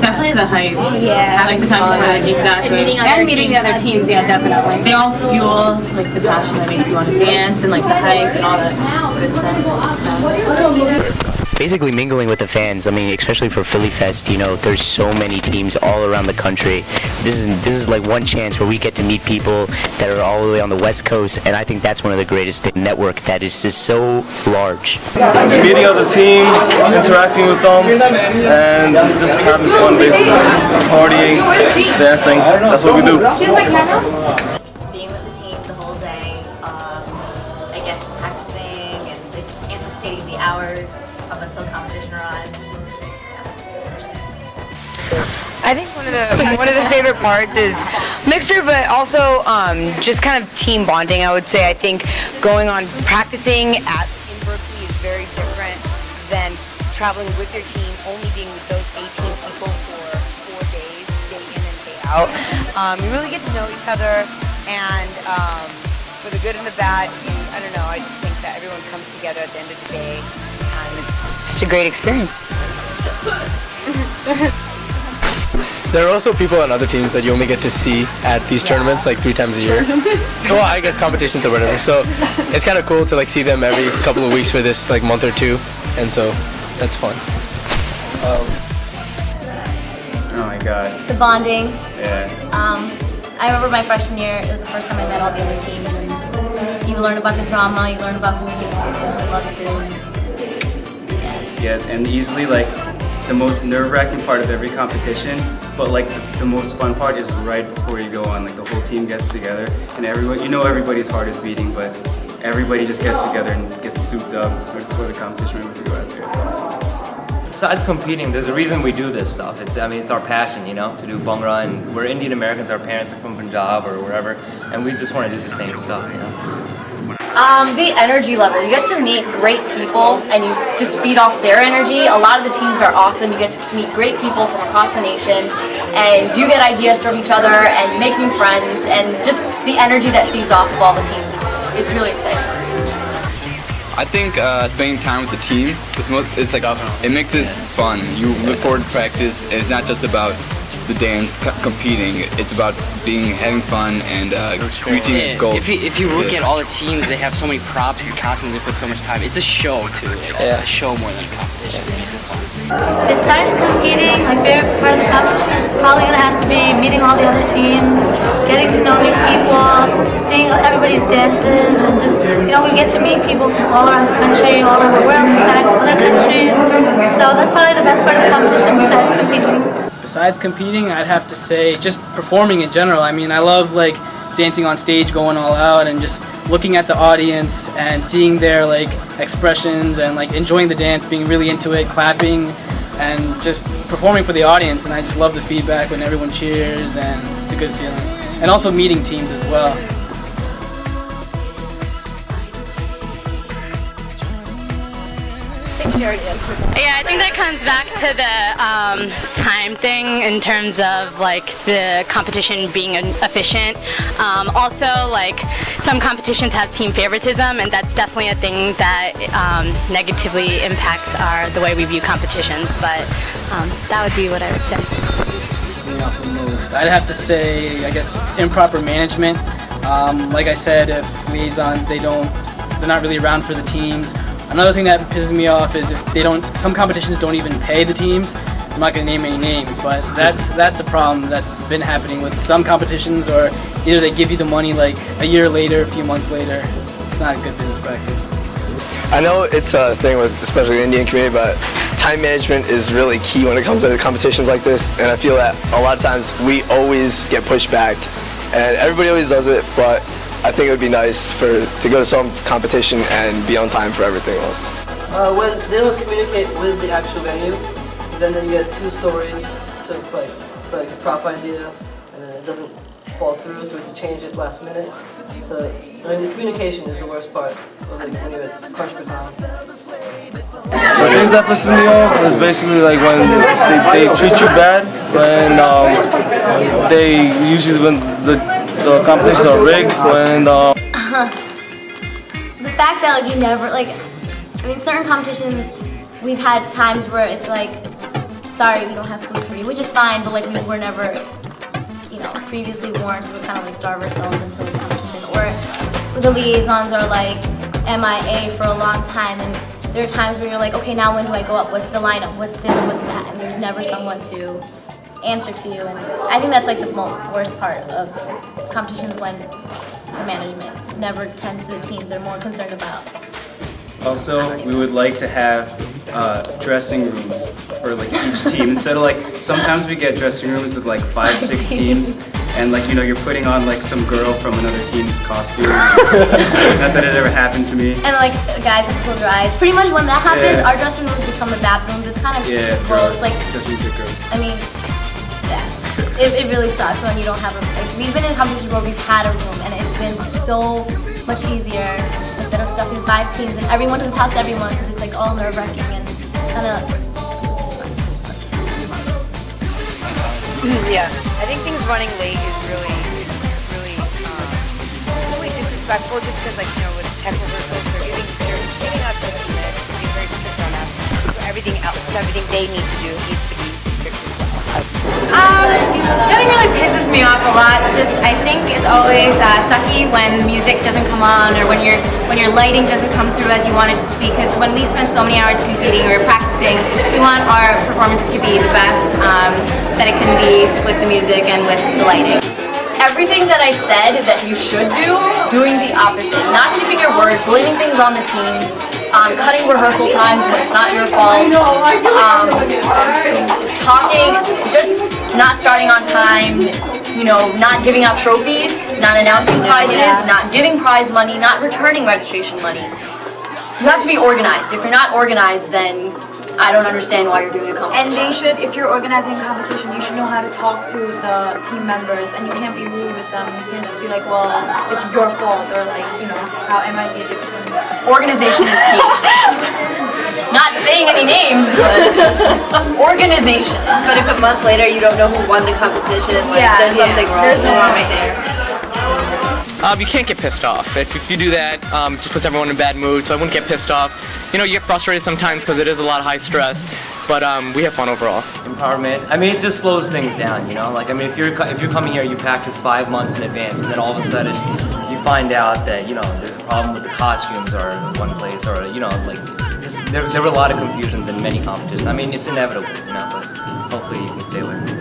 Definitely the hype. Yeah, having the time to hike, exactly. And meeting the other teams, yeah, definitely. They all fuel like the passion that makes you want to dance and like the hike and all that good stuff. Basically mingling with the fans. I mean, especially for Philly Fest, you know, there's so many teams all around the country. This is like one chance where we get to meet people that are all the way on the West Coast, and I think that's one of the greatest things. Network that is just so large. Meeting other teams, interacting with them, and just having fun, basically. Partying, dancing. That's what we do. Being with the team the whole day, I guess practicing and anticipating the hours up until competition arrives. I think one of the favorite parts is mixture, but also just kind of team bonding. I would say I think going on practicing in Berkeley is very different than traveling with your team, only being with those 18 people for 4 days, day in and day out. You really get to know each other, and for the good and the bad, I don't know. I just think that everyone comes together at the end of the day, and it's just a great experience. There are also people on other teams that you only get to see at these tournaments like 3 times a year. Well, I guess competitions or whatever. So it's kind of cool to like see them every couple of weeks for this like month or two, and so that's fun. Oh my god. The bonding. Yeah. I remember my freshman year, it was the first time I met all the other teams, and you learn about the drama, you learn about who hates who, who loves who, and Yeah, and easily like the most nerve-wracking part of every competition, but like the most fun part is right before you go on. Like the whole team gets together, and everyone, you know, everybody's heart is beating, but everybody just gets together and gets souped up right before the competition, right before you go out there. It's awesome. Besides competing, there's a reason we do this stuff. It's our passion, you know, to do Bhangra, and we're Indian Americans. Our parents are from Punjab or wherever, and we just want to do the same stuff, you know. The energy level. You get to meet great people and you just feed off their energy. A lot of the teams are awesome. You get to meet great people from across the nation, and you get ideas from each other and you make new friends, and just the energy that feeds off of all the teams. It's really exciting. I think spending time with the team, it's like it makes it fun. You look forward to practice, and it's not just about the dance, competing. It's about having fun and reaching goals. If you look at all the teams, they have so many props and costumes. They put so much time. It's a show too. It's a show more than a competition. It makes it fun. Besides competing, my favorite part of the competition is probably going to have to be meeting all the other teams, getting to know new people, seeing everybody's dances, and just, you know, we get to meet people from all around the country, all over the world, in fact, other countries. So that's probably the best part of the competition besides competing. Besides competing, I'd have to say just performing in general. I mean, I love like dancing on stage, going all out, and just looking at the audience and seeing their like expressions and like enjoying the dance, being really into it, clapping, and just performing for the audience. And I just love the feedback when everyone cheers, and it's a good feeling. And also meeting teams as well. Yeah, I think that comes back to the time thing in terms of like the competition being efficient. Also, like some competitions have team favoritism, and that's definitely a thing that negatively impacts the way we view competitions. But that would be what I would say. I'd have to say, I guess, improper management. Like I said, if liaisons they're not really around for the teams. Another thing that pisses me off is if some competitions don't even pay the teams. I'm not going to name any names, but that's a problem that's been happening with some competitions, or either they give you the money like a year later, a few months later. It's not a good business practice. I know it's a thing with especially the Indian community, but time management is really key when it comes to competitions like this, and I feel that a lot of times we always get pushed back, and everybody always does it, but I think it would be nice to go to some competition and be on time for everything else. When they don't communicate with the actual venue, then you get 2 stories to like a prop idea, and then it doesn't fall through, so we have to change it last minute. So I mean, the communication is the worst part of like when you're at crunch for time. The things that pisses me off is basically like when they treat you bad, when they usually when the competitions are rigged, when the fact that like you never like, I mean, certain competitions we've had times where it's like sorry, we don't have food for you, which is fine, but like we were never, you know, previously warned, so we kind of like starve ourselves until the competition. Or the liaisons are like MIA for a long time, and there are times where you're like, okay, now when do I go up? What's the lineup? What's this? What's that? And there's never someone to answer to you. And I think that's like the worst part of competitions, when the management never tends to the teams. They're more concerned about. Also, we would like to have dressing rooms for like each team. Instead of like, sometimes we get dressing rooms with like 5, 6 teams, and like, you know, you're putting on like some girl from another team's costume. Not that it ever happened to me. And like guys have to close their eyes. Pretty much when that happens, Yeah. our dressing rooms become the bathrooms. It's kind of Yeah, it's gross. gross. Like, Especially to girls. I mean, yeah, it really sucks when you don't have a. Like, we've been in competitions where we've had a room, and it's been so much easier instead of stuffing 5 teams, and everyone doesn't talk to everyone because it's like all nerve-wracking and kind of. Yeah, I think things running late is really disrespectful, just because, like, you know, with tech rehearsals, they're giving us 15 minutes to be very strict on us. So everything they need to do needs to be strict as well. Nothing really pisses me off a lot. Just I think it's always sucky when music doesn't come on, or when your lighting doesn't come through as you want it to be. Because when we spend so many hours competing or practicing, we want our performance to be the best that it can be with the music and with the lighting. Everything that I said that you should do, doing the opposite. Not keeping your word, blaming things on the teams, cutting rehearsal times when it's not your fault, talking, just not starting on time, you know, not giving out trophies, not announcing prizes, not giving prize money, not returning registration money. You have to be organized. If you're not organized, then I don't understand why you're doing a competition. And they should, if you're organizing a competition, you should know how to talk to the team members, and you can't be rude with them. You can't just be like, well, it's your fault, or like, you know, how MIC Egyptian. Organization is key. Not saying any names, but organization. But if a month later you don't know who won the competition, like, there's something wrong. There's no wrong right there. You can't get pissed off. If you do that, it just puts everyone in a bad mood, so I wouldn't get pissed off. You know, you get frustrated sometimes because it is a lot of high stress, but we have fun overall. Empowerment. I mean, it just slows things down, you know? Like, I mean, if you're coming here, you practice 5 months in advance, and then all of a sudden you find out that, you know, there's a problem with the costumes or in one place, or, you know, like, just there were a lot of confusions in many competitions. I mean, it's inevitable, you know, but hopefully you can stay away from it.